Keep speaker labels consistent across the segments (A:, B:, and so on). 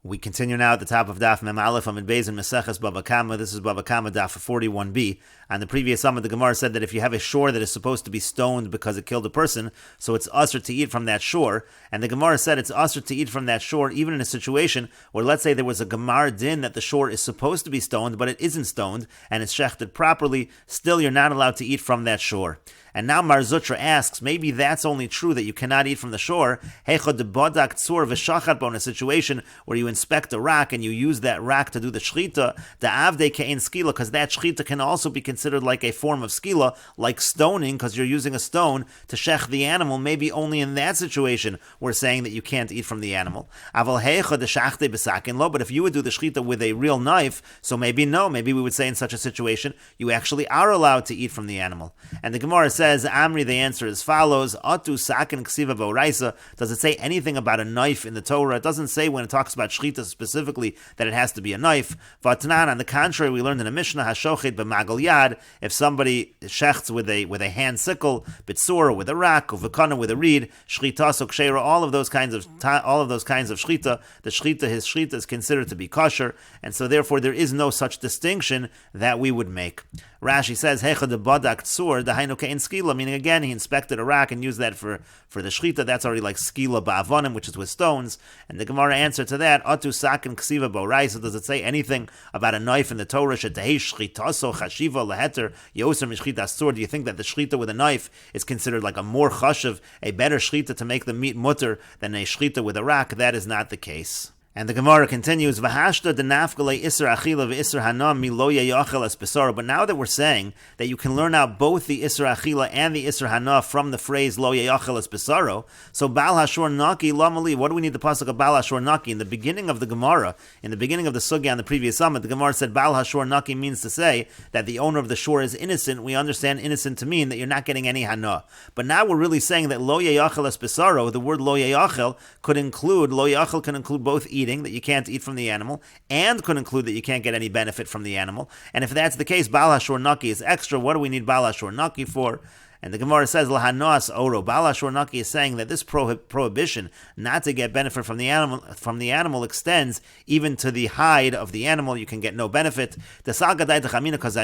A: We continue now at the top of Daf Mem Aleph Amid Beis in Meseches Bava Kamma. This is Bava Kamma Daf 41b. On the previous summit, the Gemara said that if you have a shore that is supposed to be stoned because it killed a person, so it's usher to eat from that shore. And the Gemara said it's usher to eat from that shore even in a situation where, let's say, there was a Gemara din that the shore is supposed to be stoned, but it isn't stoned, and it's shechted properly. Still, you're not allowed to eat from that shore. And now Mar Zutra asks, maybe that's only true that you cannot eat from the shore. In a situation where you inspect a rock and you use that rock to do the shchita, the avde ke'en skila, because that shchita can also be considered like a form of skila, like stoning, because you're using a stone to shech the animal. Maybe only in that situation we're saying that you can't eat from the animal. But if you would do the shchita with a real knife, so maybe no, maybe we would say in such a situation you actually are allowed to eat from the animal. And the Gemara says, Amri, the answer is follows. Atu sakin ksiva boraisa. Does it say anything about a knife in the Torah? It doesn't say when it talks about shchita specifically that it has to be a knife. Vatnan, on the contrary, we learned in a Mishnah, hashochet b'magal yad, if somebody shechts with a hand sickle, bitsur with a rock, uvekana with a reed, shchita so kshera, all of those kinds of shchita, his shchita is considered to be kosher, and so therefore there is no such distinction that we would make. Rashi says, Hecha de badak tsur, dahainu ke'en skila, meaning again, he inspected a rock and used that for the shchita. That's already like skila ba'avonim, which is with stones. And the Gemara answer to that, Atu sakin ksiva bo'raisa, does it say anything about a knife in the Torah? Shetahei shchitaso chashiva leheter yoser mishchita tsur. Do you think that the shchita with a knife is considered like a more chashiv, a better shchita to make the meat mutter than a shchita with a rock? That is not the case. And the Gemara continues, V'hashta denafgale isser achila v'isser hanam milo yeyachel es besaro. But now that we're saying that you can learn out both the isser achila and the isser hanam from the phrase lo yeyachel es besaro, so Bal Hashor Naki lamali. What do we need the pasuk of Bal Hashor Naki? In the beginning of the Gemara, in the beginning of the sugya on the previous summit, the Gemara said Bal Hashor Naki means to say that the owner of the shore is innocent. We understand innocent to mean that you're not getting any hana. But now we're really saying that lo yeyachel es besaro, the word lo yeyachel could include both eating, that you can't eat from the animal, and could include that you can't get any benefit from the animal. And if that's the case, Bal Hashor Naki is extra. What do we need Bal Hashor Naki for? And the Gemara says, Lahanos oro. Bal Hashor Naki is saying that this prohibition not to get benefit from the animal extends even to the hide of the animal. You can get no benefit. Because I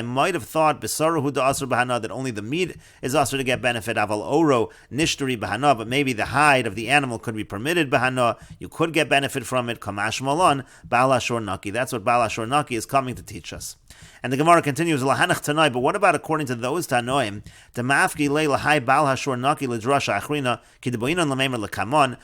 A: might have thought that only the meat is also to get benefit. Aval oro nishtari bahana, but maybe the hide of the animal could be permitted bahana. You could get benefit from it. Kamash malon Bal Hashor Naki. That's what Bal Hashor Naki is coming to teach us. And the Gemara continues, Lahanach Tanoi, but what about according to those Tanoim? Demafki le lahai Bal Hashor Naki ledrasha achrina kidboinon lamemer lekamon.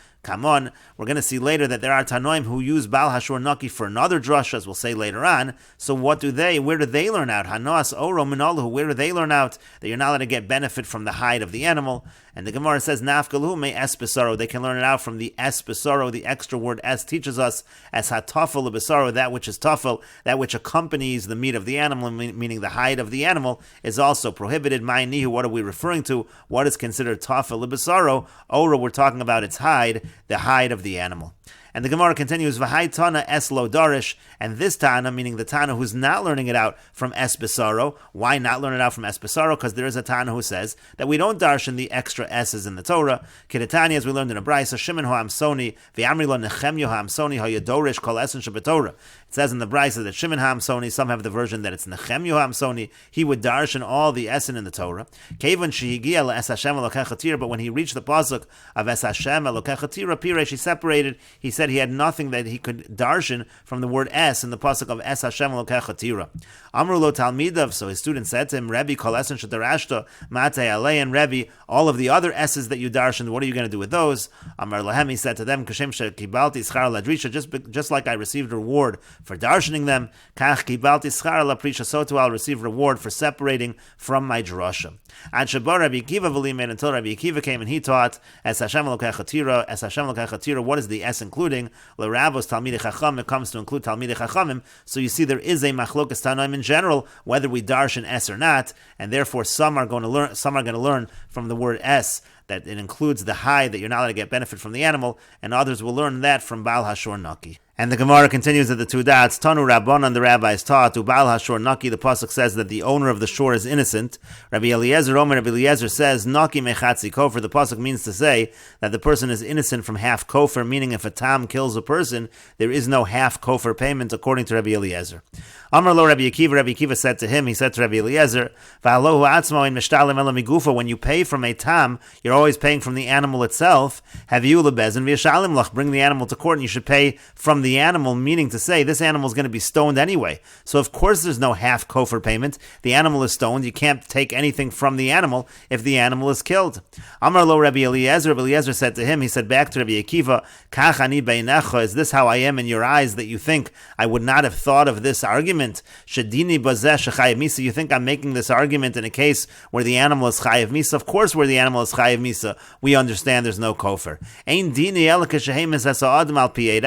A: We're going to see later that there are Tanoim who use Bal Hashor Naki for another drasha, as we'll say later on. So where do they learn out? Hanas Oro Minalahu, where do they learn out that you're not allowed to get benefit from the hide of the animal? And the Gemara says, Nafkalu me es besaro. They can learn it out from the es besaro. The extra word es teaches us as hatafel besaro, that which is tafel, that which accompanies the meat of the animal, meaning the hide of the animal, is also prohibited. Ma'inihu, what are we referring to? What is considered tafel besaro? Ora, we're talking about its hide, the hide of the animal. And the Gemara continues, V'hai Tana es lo darish, and this Tana, meaning the Tana who's not learning it out from es besaro. Why not learn it out from es besaro? Because there is a Tana who says that we don't darshan the extra s's in the Torah. Kedetani, as we learned in a Brisa, Shimon ha'amsoni, v'amri lo nechemyo ha'amsoni ha'yadorish kol esen shebetorah. It says in the Brisa that Shimon ha'amsoni, some have the version that it's nechemyo ha'amsoni, he would darshan all the esen in the Torah. Kevon shehigia le'es Hashem elokei chatira, but when he reached the pasuk of es Hashem elokei chatira, piresh, he separated. He said he had nothing that he could darshan from the word es in the pasuk of es Hashem elokei chatira. Amru lo talmidav, so his student said to him, Rebbe kol esen shedarashta matei alei, and Rebbe, all of the other s's that you darshan, what are you going to do with those? Amar lahem, he said to them, kashem shekibalti schar ladrisha, just like I received reward for darshaning them, kach kibalti schar laprisha, so too I'll receive reward for separating from my drasha. Ad shabar Rabbi Akiva v'limen, until Rabbi Akiva came and he taught es Hashem elokei chatira. Es Hashem elokei chatira, what is the es including? L'ravos talmidei chacham, it comes to include talmidei chachamim. So you see there is a machlokas tanoim in general whether we darshan es or not, and therefore some are going to learn from the word es that it includes the hide, that you're not allowed to get benefit from the animal, and others will learn that from Bal Hashor Naki. And the Gemara continues at the two dots. Tanu Rabbanan, the rabbis taught, Ubal Hashor Naki, the pasuk says that the owner of the shore is innocent. Rabbi Eliezer, Rabbi Eliezer says, Naki mechatzi kofer. The pasuk means to say that the person is innocent from half kofer, meaning if a tam kills a person, there is no half kofer payment, according to Rabbi Eliezer. Amar lo Rabbi Akiva said to him, he said to Rabbi Eliezer, V'alohu atzmo in mishtalim ela migufa, when you pay from a tam, you're always paying from the animal itself. Have you lebezin v'yashalim lach, bring the animal to court and you should pay from the animal, meaning to say this animal is going to be stoned anyway. So of course there's no half kofer payment. The animal is stoned. You can't take anything from the animal if the animal is killed. Amar lo Rabbi Eliezer. Rabbi Eliezer said to him, he said back to Rabbi Akiva, Kach ani beinecha, is this how I am in your eyes that you think I would not have thought of this argument? Shadini bazeh shechayev misa, you think I'm making this argument in a case where the animal is chayev misa? Of course where the animal is chayev misa, we understand there's no kofer. Ein dini ela kashehemes hasa adam al pi eid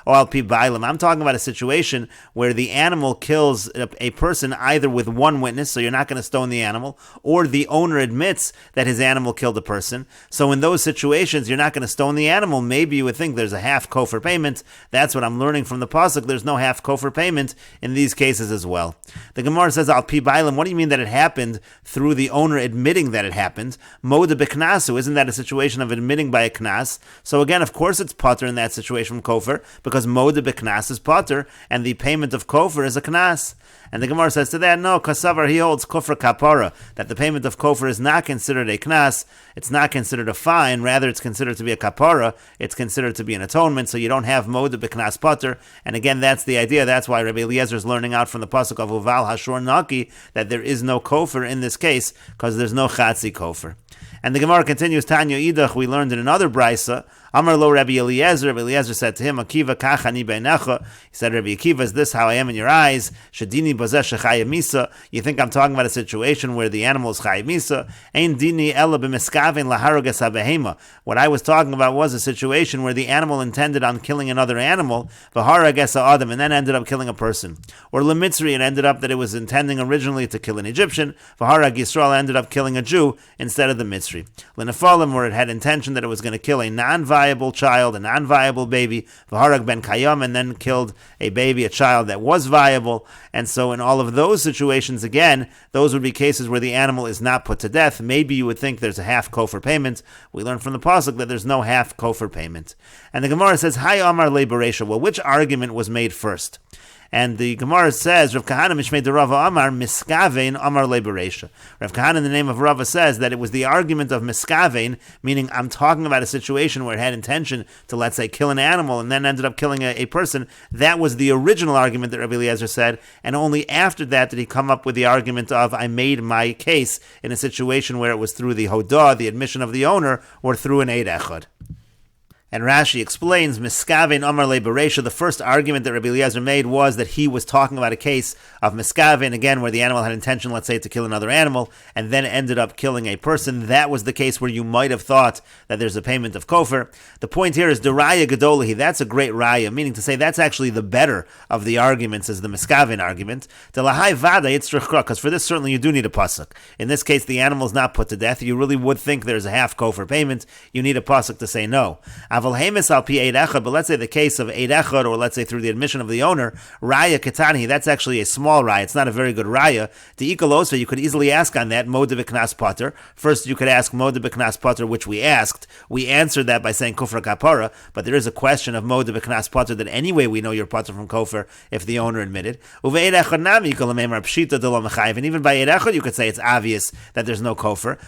A: or al pi bailam. I'm talking about a situation where the animal kills a person either with one witness, so you're not going to stone the animal, or the owner admits that his animal killed a person. So in those situations, you're not going to stone the animal. Maybe you would think there's a half kofer payment. That's what I'm learning from the pasuk. There's no half kofer payment in these cases as well. The Gemara says, al pi bailam, what do you mean that it happened through the owner admitting that it happened? Moda b'knasu, isn't that a situation of admitting by a knas? So again, of course it's potter in that situation from kofer, because moda b'knas is potter, and the payment of kofer is a knas. And the Gemara says to that, no, kasavar, he holds kofar kapara, that the payment of kofer is not considered a knas, it's not considered a fine, rather it's considered to be a kapara, it's considered to be an atonement, so you don't have moda b'knas potter. And again, that's the idea, that's why Rabbi Eliezer is learning out from the pasuk of Uval Hashor Naki, that there is no kofer in this case, because there's no chatzi kofer. And the Gemara continues, Tanya Idach, we learned in another brisa, Amar lo Rabbi Eliezer, Rabbi Eliezer said to him, Akiva kach ani beinecha, he said, Rabbi Akiva, is this how I am in your eyes? Shadini bazeh shechayev misa, you think I'm talking about a situation where the animal is chayev misa? Ein dini ela b'miskaven laharoges habehema. What I was talking about was a situation where the animal intended on killing another animal, v'harages ha'adam, and then ended up killing a person. Or lemitzri, it ended up that it was intending originally to kill an Egyptian, v'harag Yisrael ended up killing a Jew instead of the mitzri. L'nefalim, where it had intention that it was going to kill a non-viable child, a non-viable baby, v'harag ben kayam, and then killed a baby, a child that was viable. And so in all of those situations, again, those would be cases where the animal is not put to death. Maybe you would think there's a half kofer payment. We learn from the pasuk that there's no half kofer payment. And the Gemara says, Hi Amar le Bereisha. Well, which argument was made first? And the Gemara says, Rav Kahana Mishmei de Rava Amar Miskavein Amar Le Bereisha. Rav Kahana in the name of Rava says that it was the argument of Miskavein, meaning I'm talking about a situation where it had intention to, let's say, kill an animal and then ended up killing a person. That was the original argument that Rabbi Eliezer said, and only after that did he come up with the argument of I made my case in a situation where it was through the Hodah, the admission of the owner, or through an Eid Echad. And Rashi explains, Miskaven Amar Le Bereisha, the first argument that Rabbi Eliezer made was that he was talking about a case of Miskaven, again, where the animal had intention, let's say, to kill another animal, and then ended up killing a person. That was the case where you might have thought that there's a payment of kofer. The point here is, Deraya Gedolahi, that's a great raya, meaning to say that's actually the better of the arguments as the Miskaven argument. Delahai Vada Yitzrich, because for this certainly you do need a pasuk. In this case, the animal is not put to death. You really would think there's a half kofer payment. You need a pasuk to say no. But let's say the case of Eid Echad, or let's say through the admission of the owner, Raya Ketani, that's actually a small Raya, it's not a very good Raya. The Ikalosva, you could easily ask on that, Moda B'Knas Pater. First, you could ask Moda B'Knas Pater, which we asked. We answered that by saying Kufra Kapara, but there is a question of Moda B'Knas Pater that anyway we know you're Pater from Kofar if the owner admitted. And even by Eid Echad, you could say it's obvious that there's no Kofar.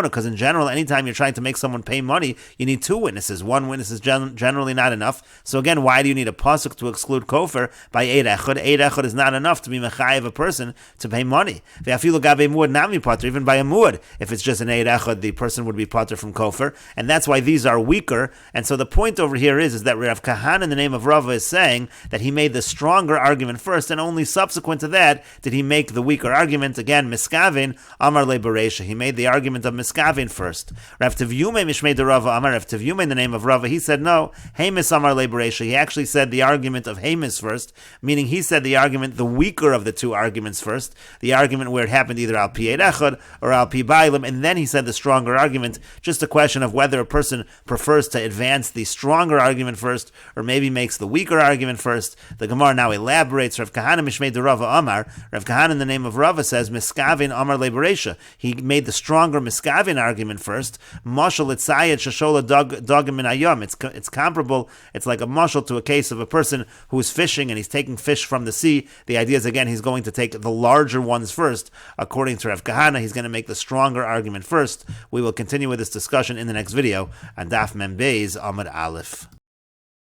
A: Because in general, anytime you're trying to make someone pay money, you need two witnesses. One witness is generally not enough. So again, why do you need a pasuk to exclude kofer by Eid Echad? Eid Echad is not enough to be mechayev a person to pay money. Even by a muad, if it's just an Eid Echad, the person would be pater from kofer, and that's why these are weaker. And so the point over here is that Rav Kahana in the name of Rava is saying that he made the stronger argument first, and only subsequent to that did he make the weaker argument. Again, Miskaven Amar Le Bereisha. He made the argument of Miskaven first. Rav Yomi Gemara Amar of Tevyuma in the name of Rava, he said no. Hamis Amar Le Bereisha. He actually said the argument of Hamis first, meaning he said the argument, the weaker of the two arguments first, the argument where it happened either al pi echad or al pi bailim, and then he said the stronger argument. Just a question of whether a person prefers to advance the stronger argument first, or maybe makes the weaker argument first. The Gemara now elaborates. Rav Kahana Mishmei de Rava Amar. Rav Kahana in the name of Rava says Miskavin Amar Le Bereisha. He made the stronger Miskavin argument first. Mashal Itzayed Shashola Dogim Min Ayam. It's comparable. It's like a mashal to a case of a person who is fishing and he's taking fish from the sea. The idea is, again, he's going to take the larger ones first. According to Rav Kahana, he's going to make the stronger argument first. We will continue with this discussion in the next video on Daf Mem Beis Amud Aleph.